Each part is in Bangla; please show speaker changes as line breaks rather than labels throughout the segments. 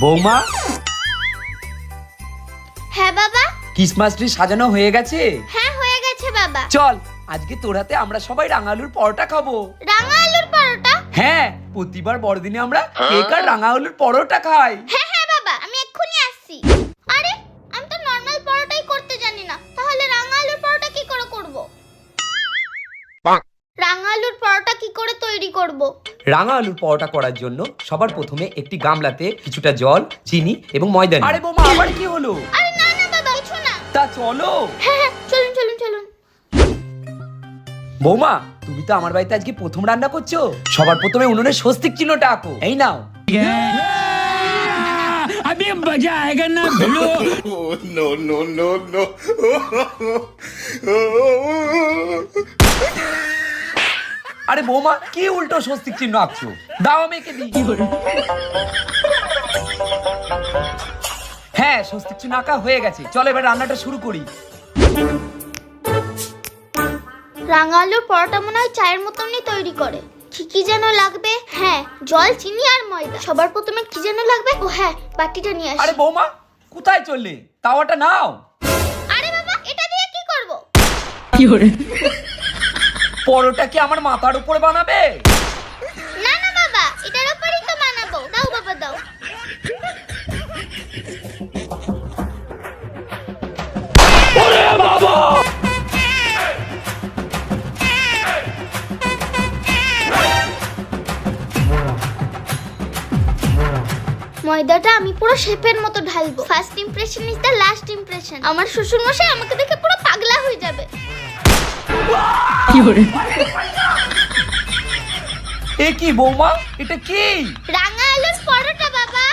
বৌমা,
হ্যাঁ বাবা।
ক্রিসমাস ট্রি সাজানো হয়ে গেছে?
হ্যাঁ হয়ে গেছে বাবা।
চল আজকে তোর হাতে আমরা সবাই রাঙা আলুর পরোটা খাবো।
রাঙা আলুর পরোটা?
হ্যাঁ, প্রতিবার বড়দিনে আমরা কেক আর রাঙা আলুর পরোটা খাই।
হ্যাঁ হ্যাঁ বাবা, আমি এক্ষুনি আসছি। আরে আমি তো নরমাল পরোটাই করতে জানি না, তাহলে রাঙা আলুর পরোটা কি করে করব? রাঙা আলুর পরোটা কি করে তৈরি করব?
রাঙা আলুর পরোটা করার জন্য সবার প্রথমে একটি গামলাতে কিছুটা জল, চিনি এবং ময়দা নিন। আরে বৌমা, আবার কি হলো?
আরে না না বাবা, কিছু না।
তা চলো।
হ্যাঁ হ্যাঁ, চলুন চলুন চলুন।
বৌমা, তুমি তো আমার বাড়িতে আজকে প্রথম রান্না করছো। সবার প্রথমে উনুনে স্বস্তিক চিহ্নটা আঁকো। এই নাও।
अभी मजा आएगा ना भिड़ो।
no, no, no, no.
আরে বৌমা, কি উল্টো স্বস্তিক চিহ্ন আঁকছো? দাও আমি এঁকে দিই। হ্যাঁ, স্বস্তিক চিহ্ন আঁকা হয়ে গেছে। চলো এবার রান্নাটা শুরু করি।
রাঙা আলুর পরোটা মনে হয় চায়ের মতনই তৈরি করে। কি কি যেন লাগবে? হ্যাঁ, জল, চিনি আর ময়দা। সবার প্রথমে কি যেন লাগবে? ও হ্যাঁ, বাটিটা নিয়ে আসি।
আরে বৌমা, কোথায় চললে? তাওয়াটা নাও।
আরে বাবা, এটা দিয়ে কি করব?
পরোটা কি আমার মাথার উপরে বানাবে?
না না বাবা, এটার উপরই তো বানাবো। দাও বাবা দাও। ময়দাটা আমি পুরো শেপের মতো ঢালবো। First impression is the last impression. আমার শ্বশুর মশাই আমাকে দেখে পুরো পাগলা হয়ে যাবে।
এ কি বৌমা, এটা কি?
রাঙা আলুর পরোটা বাবা।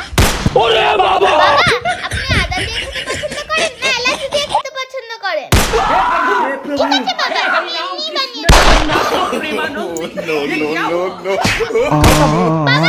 ওরে বাবা!
বাবা, আপনি আদা দিয়ে খেতে পছন্দ করেন না এলাচ দিয়ে খেতে পছন্দ করেন? ঠিক আছে বাবা, আমি এমনি বানিয়ে দেবো।
No, no, no, no.
বাবা